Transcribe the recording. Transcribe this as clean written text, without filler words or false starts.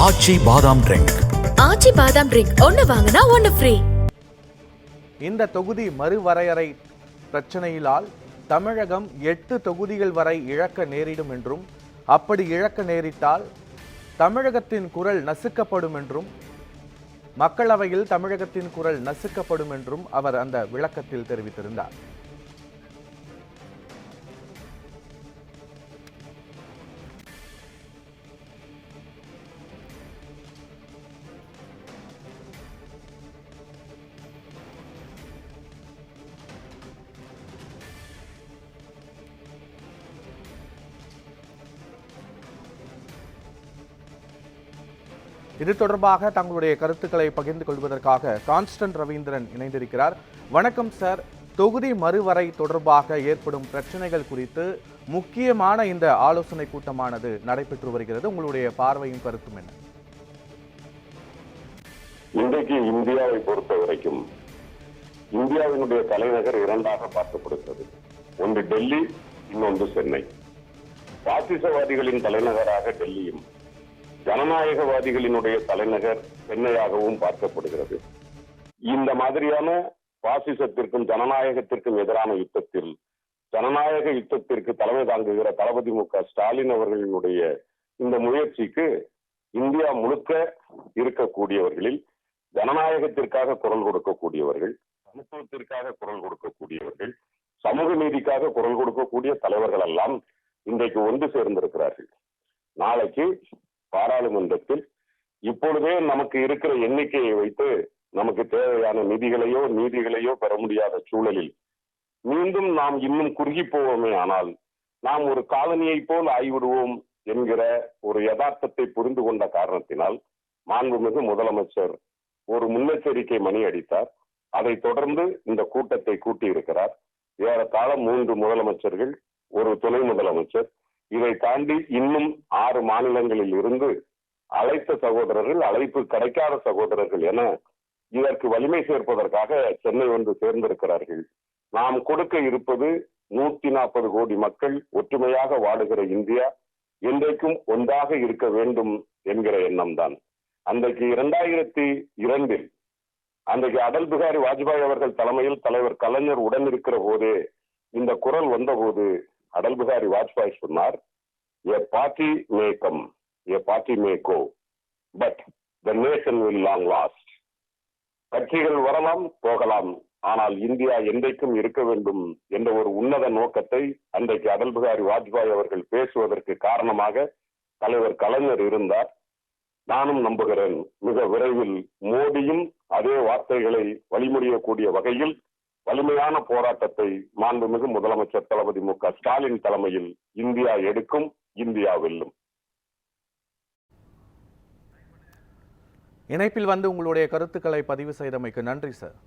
ஆச்சி பாதாம் ட்ரிங்க். ஆச்சி பாதாம் ட்ரிங்க் ஒன்னு வாங்கினா ஒன்னு ஃப்ரீ. இந்த தொகுதி மறுவரையறை பிரச்சனையிலால் தமிழகம் 8 தொகுதிகள் வரை இழக்க நேரிடும் என்றும், அப்படி இழக்க நேரிட்டால் தமிழகத்தின் குரல் நசுக்கப்படும் என்றும், மக்களவையில் தமிழகத்தின் குரல் நசுக்கப்படும் என்றும் அவர் அந்த விளக்கத்தில் தெரிவித்திருந்தார். இது தொடர்பாக தங்களுடைய கருத்துக்களை பகிர்ந்து கொள்வதற்காக கான்ஸ்டன்ட் ரவீந்திரன் இணைந்திருக்கிறார். வணக்கம் சார். தொகுதி மறுவரை தொடர்பாக ஏற்படும் பிரச்சனைகள் குறித்து முக்கியமான இந்த ஆலோசனை கூட்டமானது நடைபெற்று வருகிறது. உங்களுடைய பார்வையும் கருத்தும் என்ன? இன்றைக்கு இந்தியாவை பொறுத்த வரைக்கும் இந்தியாவினுடைய தலைநகர் இரண்டாக பார்க்கப்படுகிறது. ஒன்று டெல்லி, இன்னொன்று சென்னை. பாசிசவாதிகளின் தலைநகராக டெல்லியும், ஜனநாயகவாதிகளினுடைய தலைநகர் சென்னையாகவும் பார்க்கப்படுகிறது. இந்த மாதிரியான பாசிசத்திற்கும் ஜனநாயகத்திற்கும் எதிரான யுத்தத்தில் ஜனநாயக யுத்தத்திற்கு தலைமை தாங்குகிற தளபதி மு.க.ஸ்டாலின் அவர்களினுடைய இந்த முயற்சிக்கு இந்தியா முழுக்க இருக்கக்கூடியவர்களில் ஜனநாயகத்திற்காக குரல் கொடுக்கக்கூடியவர்கள், சமத்துவத்திற்காக குரல் கொடுக்கக்கூடியவர்கள், சமூக நீதிக்காக குரல் கொடுக்கக்கூடிய தலைவர்கள் எல்லாம் இன்றைக்கு ஒன்று சேர்ந்திருக்கிறார்கள். நாளைக்கு பாராளுமன்றத்தில் இப்பொழுதே நமக்கு இருக்கிற எண்ணிக்கையை வைத்து நமக்கு தேவையான நிதிகளையோ நீதிகளையோ பெற முடியாத சூழலில் மீண்டும் நாம் இன்னும் குறுகி போவோமே ஆனால் நாம் ஒரு காலனியை போல் ஆய்விடுவோம் என்கிற ஒரு யதார்த்தத்தை புரிந்து கொண்ட காரணத்தினால் மாண்புமிகு முதலமைச்சர் ஒரு முன்னெச்சரிக்கை மணி அடித்தார். அதை தொடர்ந்து இந்த கூட்டத்தை கூட்டியிருக்கிறார். ஏறத்தாழ 3 முதலமைச்சர்கள், ஒரு துணை முதலமைச்சர், இதை தாண்டி இன்னும் 6 மாநிலங்களில் இருந்து அழைத்த சகோதரர்கள், அழைப்பு கிடைக்காத சகோதரர்கள் என இதற்கு வலிமை சேர்ப்பதற்காக சென்னை வந்து சேர்ந்திருக்கிறார்கள். நாம் கொடுக்க இருப்பது 140 கோடி மக்கள் ஒற்றுமையாக வாழுகிற இந்தியா என்றைக்கும் ஒன்றாக இருக்க வேண்டும் என்கிற எண்ணம் தான். அன்றைக்கு 2002 அன்றைக்கு அடல் பிகாரி வாஜ்பாய் அவர்கள் தலைமையில் தலைவர் கலைஞர் உடன் இருக்கிற போதே இந்த குரல் வந்தபோது அடல் பிகாரி வாஜ்பாய் சொன்னார், a party may come, a party may go, but the nation will long last. கட்சிகள் வரலாம் போகலாம், ஆனால் இந்தியா என்றைக்கும் இருக்க வேண்டும் என்ற ஒரு உன்னத நோக்கத்தை அன்றைக்கு அடல் பிகாரி வாஜ்பாய் அவர்கள் பேசுவதற்கு காரணமாக தலைவர் கலைஞர் இருந்தார். நானும் நம்புகிறேன் மிக விரைவில் மோடியும் அதே வார்த்தைகளை வழிமுறையக்கூடிய வகையில் வலிமையான போராட்டத்தை மாண்புமிகு முதலமைச்சர் தளபதி மு.க.ஸ்டாலின் தலைமையில் இந்தியா எடுக்கும், இந்தியா வெல்லும். இணைப்பில் வந்து உங்களுடைய கருத்துக்களை பதிவு செய்தமைக்கு நன்றி சார்.